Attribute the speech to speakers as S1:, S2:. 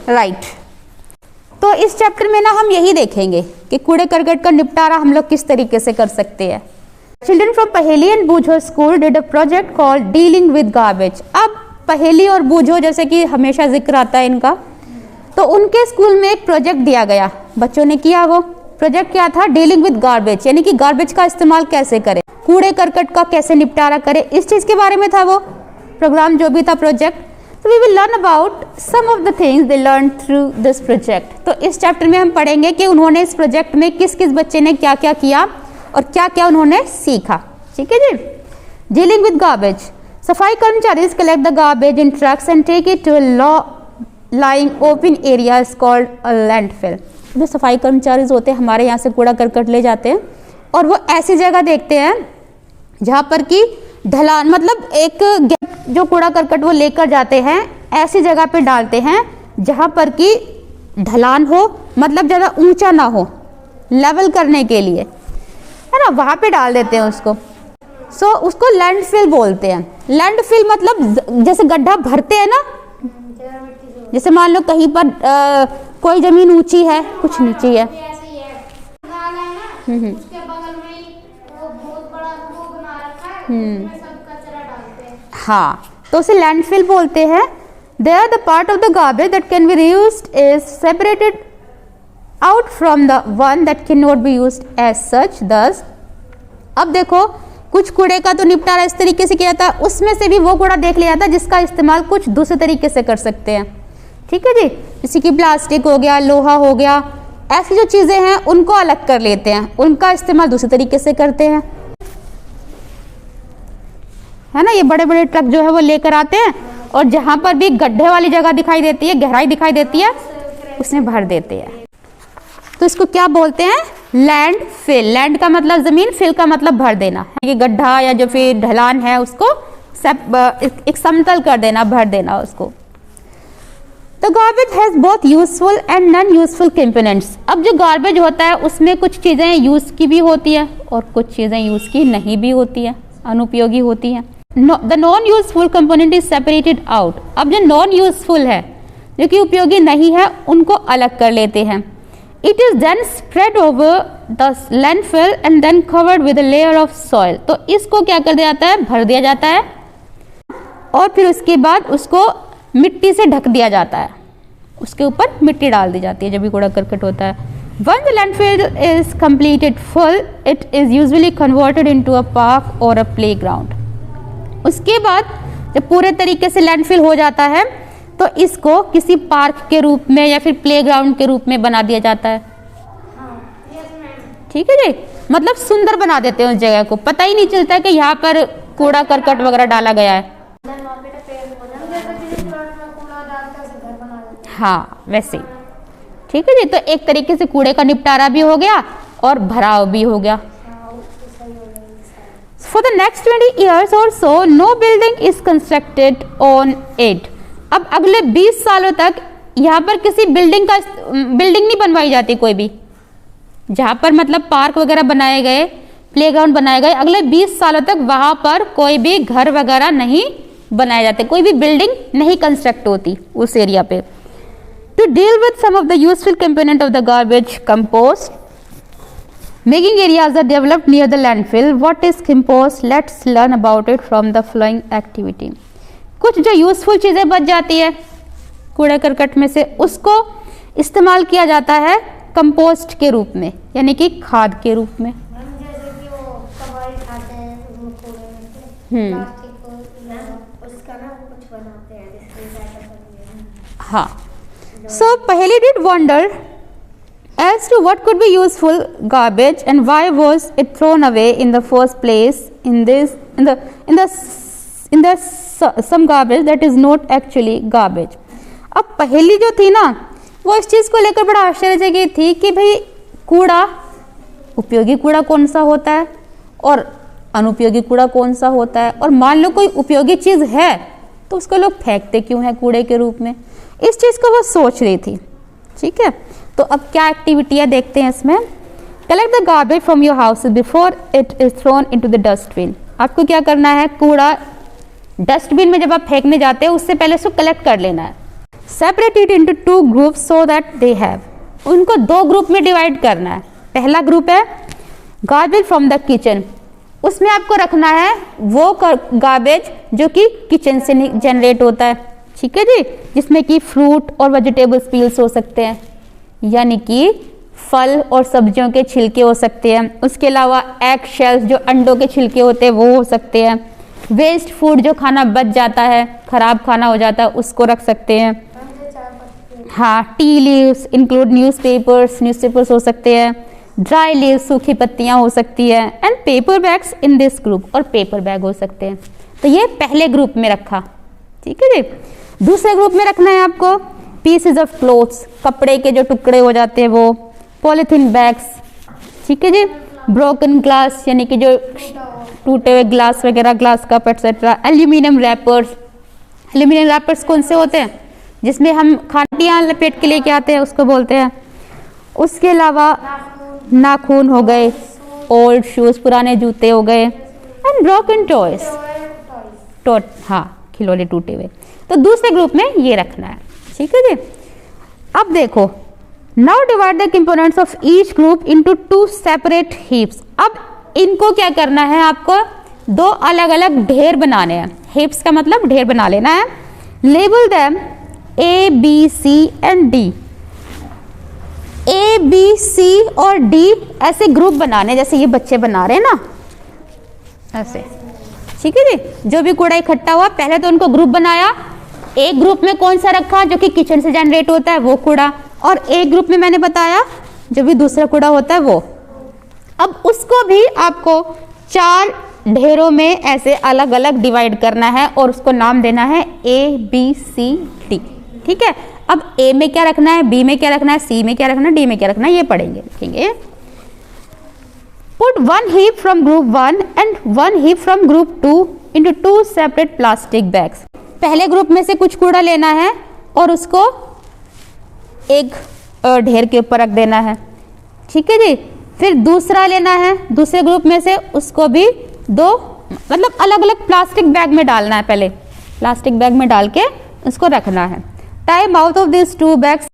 S1: Right. तो इस chapter में ना हम यही देखेंगे कि कूड़े करकट का निपटारा हम लोग किस तरीके से कर सकते हैं। Children from Paheli and Boojho school did a project called dealing with garbage. अब पहेली और बूझो जैसे कि हमेशा जिक्र आता है इनका, तो उनके स्कूल में एक प्रोजेक्ट दिया गया, बच्चों ने किया। वो प्रोजेक्ट क्या था? डीलिंग विद गार्बेज, यानी कि गार्बेज का इस्तेमाल कैसे करें, कूड़े करकट का कैसे निपटारा करें, इस चीज के बारे में था वो प्रोग्राम जो भी था project. So we will learn about some of the things they learned through this project। तो इस चैप्टर में हम पढ़ेंगे कि उन्होंने इस प्रोजेक्ट में किस किस बच्चे ने क्या क्या किया और क्या क्या उन्होंने सीखा। ठीक है जी। डीलिंग विद गार्बेज, सफाई कर्मचारी collect the garbage in trucks and take it to a lying open area called a landfill. जो सफाई कर्मचारी होते हैं हमारे यहाँ से कूड़ा करकट ले जाते हैं और वो ऐसी जगह देखते हैं जहाँ पर कि ढलान, मतलब एक जो कूड़ा करकट वो लेकर जाते हैं ऐसी जगह पे डालते हैं जहाँ पर कि ढलान हो, मतलब ज़्यादा ऊंचा ना हो, लेवल करने के लिए, है ना, वहाँ पे डाल देते हैं उसको। सो उसको लैंडफिल बोलते हैं। लैंडफिल मतलब जैसे गड्ढा भरते हैं ना, जैसे मान लो कहीं पर कोई जमीन ऊंची है, कुछ नीची है, हाँ, तो उसे लैंडफिल बोलते हैं। There the part of the garbage that can be reused is separated out from the one that cannot be used as such। Thus, अब देखो कुछ कूड़े का तो निपटारा इस तरीके से किया था, उसमें से भी वो कूड़ा देख लिया था जिसका इस्तेमाल कुछ दूसरे तरीके से कर सकते हैं। ठीक है जी, जैसे कि प्लास्टिक हो गया, लोहा हो गया, ऐसी जो चीज़ें हैं उनको अलग कर लेते हैं, उनका इस्तेमाल दूसरे तरीके से करते हैं, है ना। ये बड़े बड़े ट्रक जो है वो लेकर आते हैं और जहाँ पर भी गड्ढे वाली जगह दिखाई देती है, गहराई दिखाई देती है, उसमें भर देते हैं। तो इसको क्या बोलते हैं? Land fill. लैंड का मतलब जमीन, फिल का मतलब भर देना, ये गड्ढा या जो फिर ढलान है उसको सब एक समतल कर देना, भर देना उसको। तो garbage has both useful and non useful components. अब जो गार्बेज होता है उसमें कुछ चीज़ें यूज की भी होती है और कुछ चीज़ें यूज की नहीं भी होती है, अनुपयोगी होती हैं। The non useful component is separated out. अब जो नॉन यूजफुल है, जो कि उपयोगी नहीं है, उनको अलग कर लेते हैं। It is then spread over the landfill and then covered with a layer of soil. तो इसको क्या कर दिया जाता है? भर दिया जाता है और फिर उसके बाद उसको मिट्टी से ढक दिया जाता है, उसके ऊपर मिट्टी डाल दी जाती है जब भी कूड़ा करकट होता है। Once the landfill is completed full, it is usually converted into a park or a playground। उसके बाद जब पूरे तरीके से लैंडफिल हो जाता है तो इसको किसी पार्क के रूप में या फिर प्लेग्राउंड के रूप में बना दिया जाता है। ठीक है जी, मतलब सुंदर बना देते हैं उस जगह को, पता ही नहीं चलता है कि यहाँ पर कूड़ा करकट वगैरह डाला गया है। हाँ, वैसे। ठीक है जी, तो एक तरीके से कूड़े का निपटारा भी हो गया और भराव भी हो गया। For the next 20 years or so, no building is constructed on it। अब अगले 20 सालों तक यहाँ पर किसी बिल्डिंग नहीं बनवाई जाती कोई भी, जहाँ पर मतलब पार्क वगैरह बनाए गए, प्लेग्राउंड बनाए गए, अगले 20 सालों तक वहाँ पर कोई भी घर वगैरह नहीं बनाए जाते, कोई भी बिल्डिंग नहीं कंस्ट्रक्ट होती उस एरिया पे। To deal with some of the useful component of the garbage, compost making areas are developed near the landfill। What is compost? Let's learn about it from the following activity। कुछ जो useful चीज़ें बच जाती है कूड़े करकट में से, उसको इस्तेमाल किया जाता है कंपोस्ट के रूप में, यानी कि खाद के रूप में।
S2: जैसे कि वो कबाड़ी खाते हैं उसका ना कुछ बनाते हैं।
S1: हाँ, so Paheli did wonder as to what could be useful garbage and why was it thrown away in the first place in the some garbage that is not actually garbage। अब पहेली जो थी ना वो इस चीज़ को लेकर बड़ा आश्चर्यचकित थी कि भाई कूड़ा, उपयोगी कूड़ा कौन सा होता है और अनुपयोगी कूड़ा कौन सा होता है, और मान लो कोई उपयोगी चीज़ है तो उसको लोग फेंकते क्यों हैं कूड़े के रूप में। इस चीज़ को वो सोच रही थी। ठीक है, तो अब क्या एक्टिविटी है देखते हैं इसमें। Collect the garbage from your house before it is throne into the dustbin. आपको क्या करना है, कूड़ा डस्टबिन में जब आप फेंकने जाते हैं उससे पहले उसको कलेक्ट कर लेना है। Separate it into 2 groups so that they have, उनको 2 ग्रुप में डिवाइड करना है। पहला ग्रुप है गार्बेज फ्रॉम द किचन, उसमें आपको रखना है वो गार्बेज जो कि किचन से जनरेट होता है, ठीक है जी, जिसमें कि फ्रूट और वेजिटेबल्स पील्स हो सकते हैं, यानी कि फल और सब्जियों के छिलके हो सकते हैं। उसके अलावा एग शेल्स जो अंडों के छिलके होते हैं वो हो सकते हैं। वेस्ट फूड जो खाना बच जाता है, खराब खाना हो जाता है, उसको रख सकते हैं। हाँ, टी लीव्स इंक्लूड न्यूज़पेपर्स हो सकते हैं। ड्राई लीव्स सूखी पत्तियां हो सकती है। And paper bags in this group, और पेपर बैग हो सकते हैं। तो ये पहले ग्रुप में रखा, ठीक है जी। दूसरे ग्रुप में रखना है आपको पीसेज ऑफ क्लोथ्स, कपड़े के जो टुकड़े हो जाते हैं वो, पॉलीथीन बैग्स, ठीक है जी, ब्रोकन ग्लास यानी कि जो टूटे हुए ग्लास वगैरह, glass cup etcetera, aluminium rappers. Aluminium rappers कौन से होते हैं? जिसमें हम खाटियाँ लपेट के लेके आते हैं, उसको बोलते हैं। उसके अलावा नाखून हो गए, ओल्ड शूज पुराने जूते हो गए, एंड ब्रोकन टॉयज, हाँ खिलौने टूटे हुए। तो दूसरे ग्रुप में ये रखना है, ठीक है जी। अब देखो, now divide the components of each group into 2 separate heaps. अब इनको क्या करना है, आपको 2 अलग अलग ढेर बनाने हैं। हीप्स का मतलब ढेर बना लेना है। Label them A, B, C and D। A, B, C और D ऐसे ग्रुप बनाने, जैसे ये बच्चे बना रहे हैं ना, ऐसे, ठीक है जी। जो भी कूड़ा इकट्ठा हुआ, पहले तो उनको ग्रुप बनाया। एक ग्रुप में कौन सा रखा, जो कि किचन से जनरेट होता है वो कूड़ा, और एक ग्रुप में मैंने बताया जो भी दूसरा कूड़ा होता है वो। अब उसको भी आपको 4 ढेरों में ऐसे अलग अलग डिवाइड करना है, और उसको नाम देना है A, B, C, D, ठीक है। अब A में क्या रखना है, B में क्या रखना है, C में क्या रखना है, D में क्या रखना है, ये पढ़ेंगे, लिखेंगे। Put 1 heap from group 1 and 1 heap from group 2 into 2 separate plastic bags। पहले ग्रुप में से कुछ कूड़ा लेना है और उसको एक ढेर के ऊपर रख देना है, ठीक है जी। फिर दूसरा लेना है दूसरे ग्रुप में से, उसको भी 2 मतलब अलग अलग प्लास्टिक बैग में डालना है। पहले प्लास्टिक बैग में डाल के उसको रखना है। Tie mouth of this 2 bags